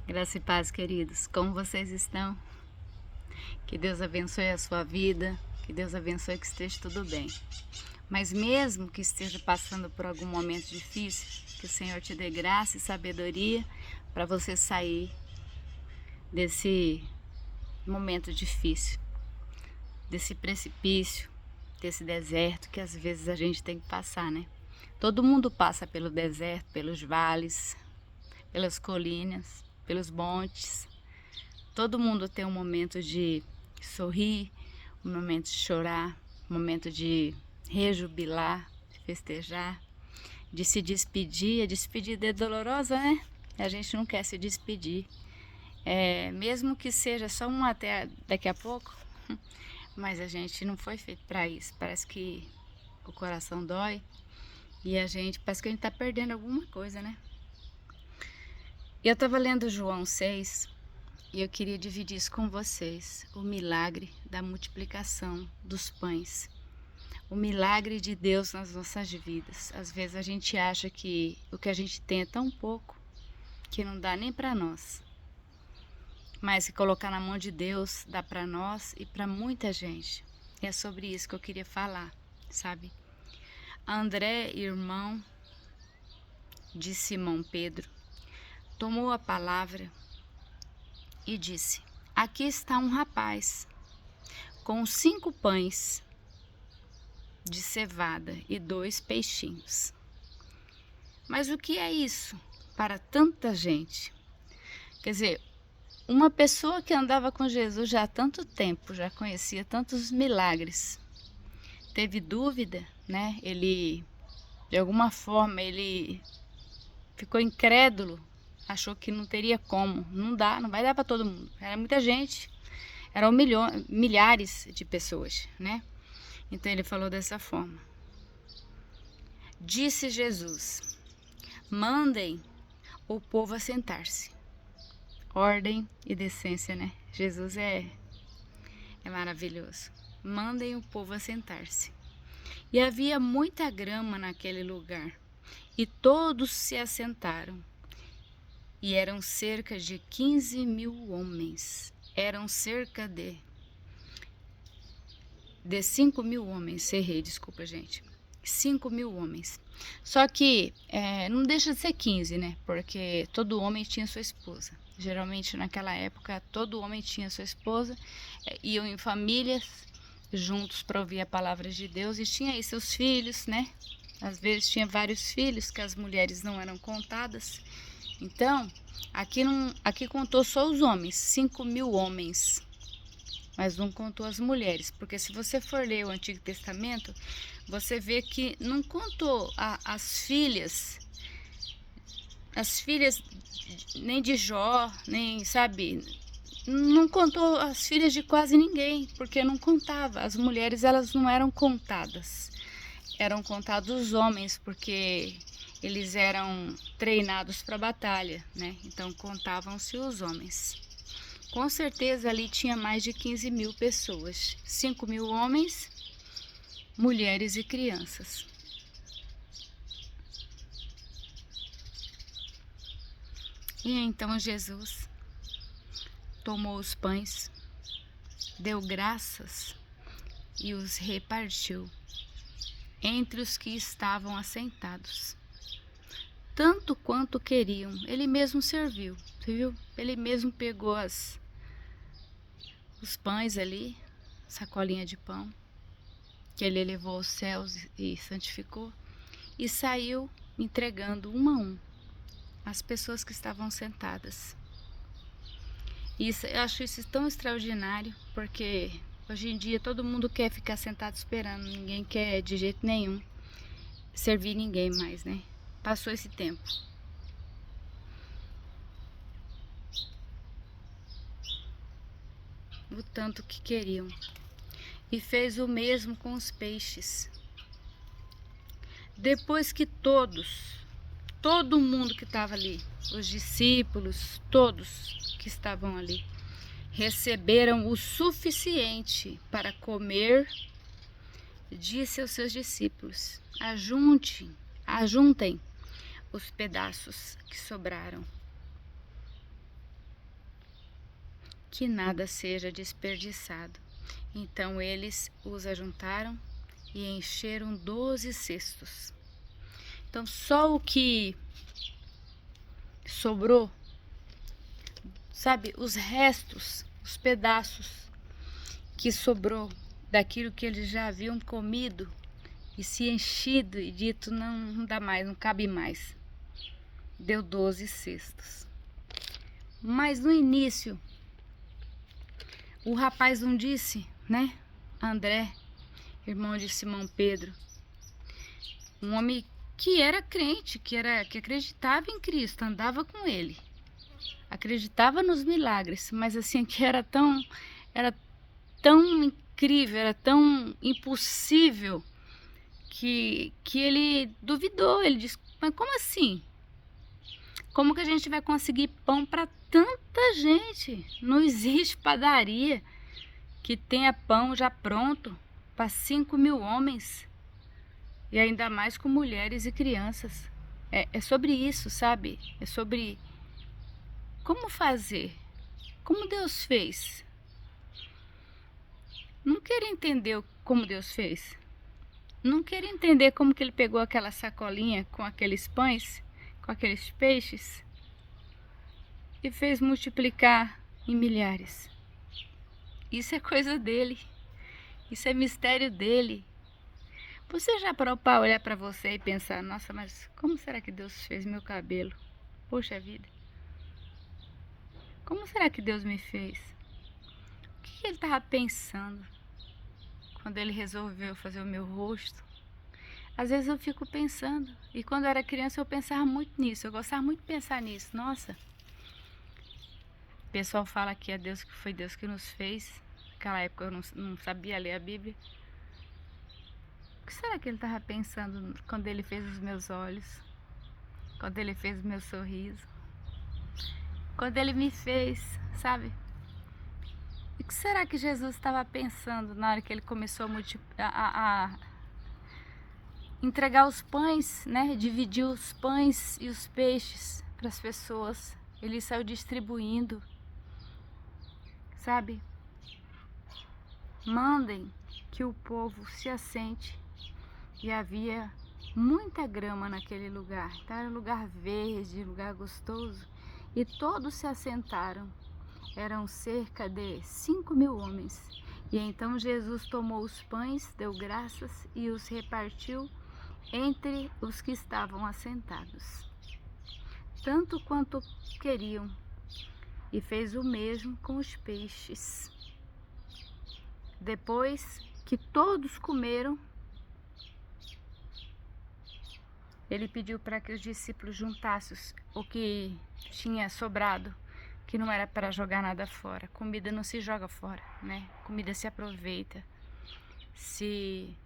Graça e paz, queridos. Como vocês estão? Que Deus abençoe a sua vida, que Deus abençoe que esteja tudo bem. Mas mesmo que esteja passando por algum momento difícil, que o Senhor te dê graça e sabedoria para você sair desse momento difícil, desse precipício, desse deserto que às vezes a gente tem que passar, né? Todo mundo passa pelo deserto, pelos vales, pelas colinas, pelos montes. Todo mundo tem um momento de sorrir, um momento de chorar, um momento de rejubilar, de festejar, de se despedir. A despedida é dolorosa, né? A gente não quer se despedir. Mesmo que seja só um até daqui a pouco, mas a gente não foi feito para isso. Parece que o coração dói e parece que a gente tá perdendo alguma coisa, né? Eu estava lendo João 6 e eu queria dividir isso com vocês, o milagre da multiplicação dos pães. O milagre de Deus nas nossas vidas. Às vezes a gente acha que o que a gente tem é tão pouco que não dá nem para nós. Mas se colocar na mão de Deus, dá para nós e para muita gente. E é sobre isso que eu queria falar, sabe? André, irmão de Simão Pedro, tomou a palavra e disse: aqui está um rapaz com 5 pães de cevada e 2 peixinhos. Mas o que é isso para tanta gente? Quer dizer, uma pessoa que andava com Jesus já há tanto tempo, já conhecia tantos milagres, teve dúvida, né? Ele, de alguma forma, ele ficou incrédulo, achou que não teria como, não vai dar para todo mundo. Era muita gente, eram milhares de pessoas, né? Então ele falou dessa forma. Disse Jesus: mandem o povo assentar-se. Ordem e decência, né? Jesus é maravilhoso. Mandem o povo assentar-se. E havia muita grama naquele lugar, e todos se assentaram. E eram cerca de 15.000 homens. Eram cerca de 5.000 homens. Errei, desculpa, gente. 5.000 homens. Só que não deixa de ser 15, né? Porque todo homem tinha sua esposa. Geralmente naquela época todo homem tinha sua esposa, iam em famílias juntos para ouvir a palavra de Deus e tinha aí seus filhos, né? Às vezes tinha vários filhos que as mulheres não eram contadas. Então, aqui contou só os homens, 5.000 homens, mas não contou as mulheres, porque se você for ler o Antigo Testamento, você vê que não contou as filhas nem de Jó, nem, sabe, não contou as filhas de quase ninguém, porque não contava. As mulheres, elas não eram contadas, eram contados os homens, porque eles eram treinados para a batalha, né? Então contavam-se os homens. Com certeza ali tinha mais de 15.000 pessoas, 5.000 homens, mulheres e crianças. E então Jesus tomou os pães, deu graças e os repartiu entre os que estavam assentados, tanto quanto queriam. Ele mesmo serviu, viu? Ele mesmo pegou os pães ali, sacolinha de pão, que ele levou aos céus e santificou, e saiu entregando um a um as pessoas que estavam sentadas. Eu acho isso tão extraordinário, porque hoje em dia todo mundo quer ficar sentado esperando, ninguém quer de jeito nenhum servir ninguém mais, né? Passou esse tempo. O tanto que queriam. E fez o mesmo com os peixes. Depois que todo mundo que estava ali, os discípulos, todos que estavam ali, receberam o suficiente para comer, disse aos seus discípulos: ajuntem os pedaços que sobraram. que nada seja desperdiçado. Então eles os ajuntaram e encheram 12 cestos. Então só o que sobrou, sabe, os restos, os pedaços que sobrou daquilo que eles já haviam comido e se enchido e dito, não dá mais, não cabe mais. Deu 12 cestos. Mas no início, o rapaz não disse, né? André, irmão de Simão Pedro, um homem que era crente, que acreditava em Cristo, andava com ele, acreditava nos milagres, mas assim, que era tão incrível, era tão impossível que ele duvidou. Ele disse, mas como assim? Como que a gente vai conseguir pão para tanta gente? Não existe padaria que tenha pão já pronto para 5.000 homens. E ainda mais com mulheres e crianças. É sobre isso, sabe? É sobre como fazer. Como Deus fez. Não quero entender como Deus fez. Não quero entender como que ele pegou aquela sacolinha com aqueles pães, com aqueles peixes, e fez multiplicar em milhares. Isso é coisa dele. Isso é mistério dele. Você já parou para olhar para você e pensar, nossa, mas como será que Deus fez meu cabelo? Poxa vida. Como será que Deus me fez? O que ele estava pensando quando ele resolveu fazer o meu rosto? Às vezes eu fico pensando, e quando eu era criança eu pensava muito nisso, eu gostava muito de pensar nisso. Nossa, o pessoal fala que é Deus, que foi Deus que nos fez. Naquela época eu não sabia ler a Bíblia. O que será que ele estava pensando quando ele fez os meus olhos? Quando ele fez o meu sorriso? Quando ele me fez, sabe? E o que será que Jesus estava pensando na hora que ele começou a entregar os pães, né? Dividir os pães e os peixes para as pessoas. Ele saiu distribuindo, sabe? Mandem que o povo se assente. E havia muita grama naquele lugar. Então era um lugar verde, lugar gostoso. E todos se assentaram. Eram cerca de 5.000 homens. E então Jesus tomou os pães, deu graças e os repartiu entre os que estavam assentados, tanto quanto queriam, e fez o mesmo com os peixes. Depois que todos comeram, ele pediu para que os discípulos juntassem o que tinha sobrado, que não era para jogar nada fora. Comida não se joga fora, né? Comida se aproveita. Se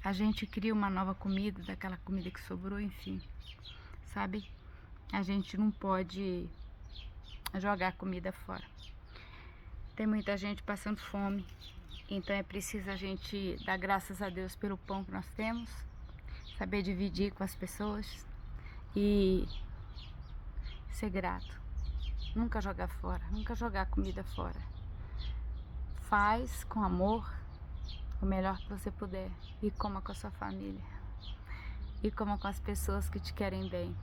a gente cria uma nova comida, daquela comida que sobrou, enfim, sabe? A gente não pode jogar comida fora. Tem muita gente passando fome, então é preciso a gente dar graças a Deus pelo pão que nós temos, saber dividir com as pessoas e ser grato. Nunca jogar fora, nunca jogar comida fora. Faz com amor o melhor que você puder e coma com a sua família e coma com as pessoas que te querem bem.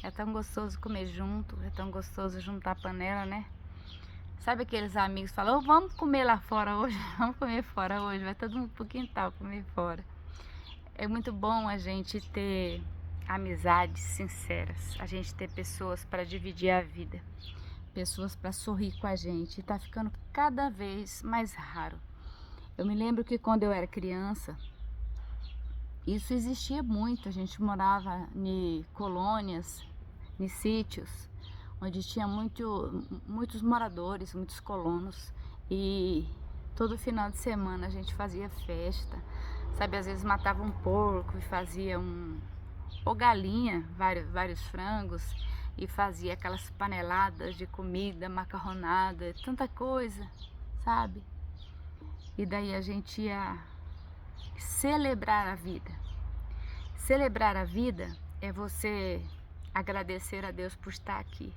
É tão gostoso comer junto, é tão gostoso juntar a panela, né? Sabe aqueles amigos que falam, oh, vamos comer lá fora hoje, vamos comer fora hoje, vai todo mundo pro quintal comer fora. É muito bom a gente ter amizades sinceras, a gente ter pessoas para dividir a vida, pessoas para sorrir com a gente. E tá ficando cada vez mais raro. Eu me lembro que quando eu era criança, isso existia muito. A gente morava em colônias, em sítios, onde tinha muitos moradores, muitos colonos. E todo final de semana a gente fazia festa, sabe? Às vezes matava um porco e fazia ou galinha, vários frangos, e fazia aquelas paneladas de comida, macarronada, tanta coisa, sabe? E daí a gente ia celebrar a vida. Celebrar a vida é você agradecer a Deus por estar aqui.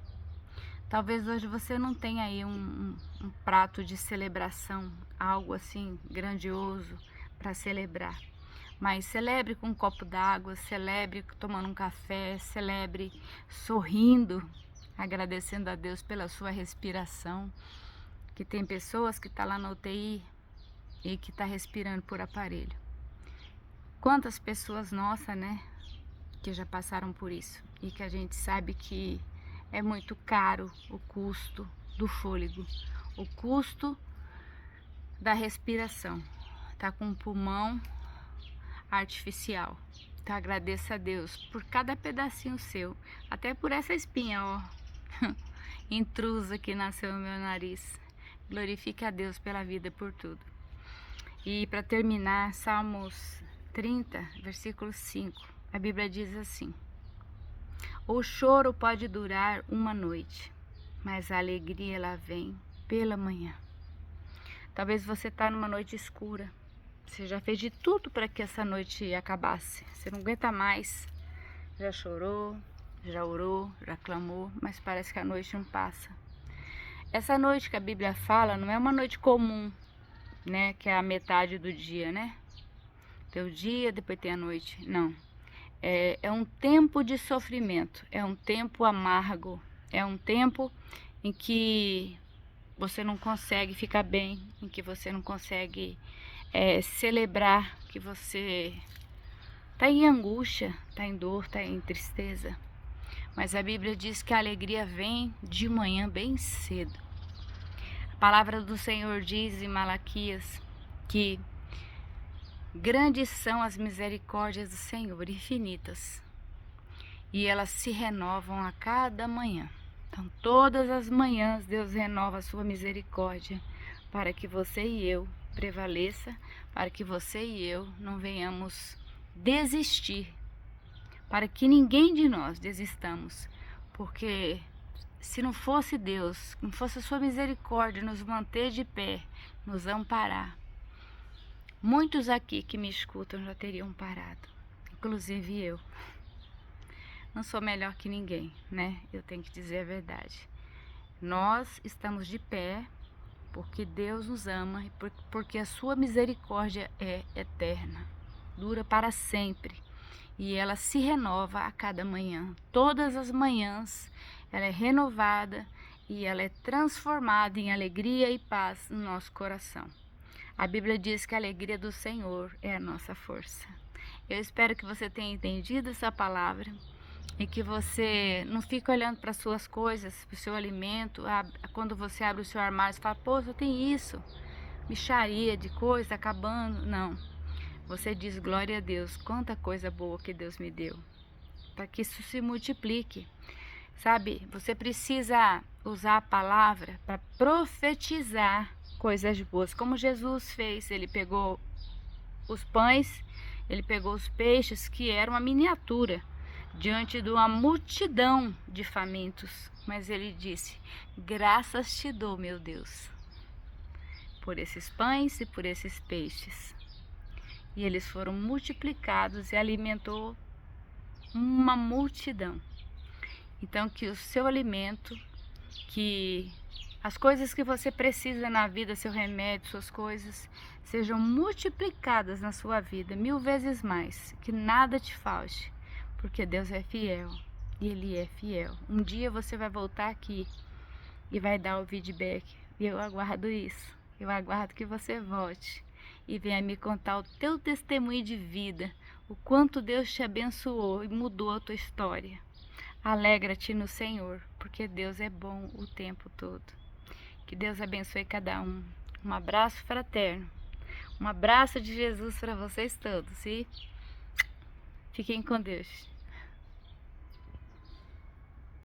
Talvez hoje você não tenha aí um prato de celebração, algo assim grandioso para celebrar. Mas celebre com um copo d'água, celebre tomando um café, celebre sorrindo, agradecendo a Deus pela sua respiração. Que tem pessoas que estão lá na UTI e que estão respirando por aparelho. Quantas pessoas nossas, né, que já passaram por isso e que a gente sabe que é muito caro o custo do fôlego, o custo da respiração. Tá com um pulmão artificial. Então agradeça a Deus por cada pedacinho seu, até por essa espinha, ó, intrusa que nasceu no meu nariz. Glorifique a Deus pela vida e por tudo. E para terminar, Salmos 30, versículo 5, a Bíblia diz assim: o choro pode durar uma noite, mas a alegria ela vem pela manhã. Talvez você está numa noite escura, você já fez de tudo para que essa noite acabasse, você não aguenta mais, já chorou, já orou, já clamou, mas parece que a noite não passa. Essa noite que a Bíblia fala não é uma noite comum, né, que é a metade do dia, né? Tem o dia, depois tem a noite. Não. É um tempo de sofrimento, é um tempo amargo, é um tempo em que você não consegue ficar bem, em que você não consegue celebrar, que você está em angústia, está em dor, está em tristeza. Mas a Bíblia diz que a alegria vem de manhã bem cedo. A palavra do Senhor diz em Malaquias que grandes são as misericórdias do Senhor, infinitas, e elas se renovam a cada manhã. Então todas as manhãs Deus renova a sua misericórdia para que você e eu prevaleça, para que você e eu não venhamos desistir, para que ninguém de nós desistamos, porque se não fosse Deus, não fosse a sua misericórdia nos manter de pé, nos amparar, muitos aqui que me escutam já teriam parado, inclusive eu. Não sou melhor que ninguém, né? Eu tenho que dizer a verdade. Nós estamos de pé porque Deus nos ama e porque a sua misericórdia é eterna, dura para sempre. E ela se renova a cada manhã. Todas as manhãs ela é renovada e ela é transformada em alegria e paz no nosso coração. A Bíblia diz que a alegria do Senhor é a nossa força. Eu espero que você tenha entendido essa palavra e que você não fique olhando para as suas coisas, para o seu alimento. Quando você abre o seu armário, você fala: pô, só tem isso, mixaria de coisa acabando. Não. Você diz: glória a Deus, quanta coisa boa que Deus me deu, para que isso se multiplique. Sabe, você precisa usar a palavra para profetizar coisas boas, como Jesus fez. Ele pegou os pães, ele pegou os peixes, que era uma miniatura, diante de uma multidão de famintos, mas ele disse: graças te dou, meu Deus, por esses pães e por esses peixes. E eles foram multiplicados e alimentou uma multidão. Então que o seu alimento, que as coisas que você precisa na vida, seu remédio, suas coisas, sejam multiplicadas na sua vida 1000 vezes mais, que nada te falte, porque Deus é fiel e Ele é fiel. Um dia você vai voltar aqui e vai dar o feedback, e eu aguardo isso. Eu aguardo que você volte e venha me contar o teu testemunho de vida, o quanto Deus te abençoou e mudou a tua história. Alegra-te no Senhor, porque Deus é bom o tempo todo. Que Deus abençoe cada um. Um abraço fraterno, um abraço de Jesus para vocês todos e fiquem com Deus.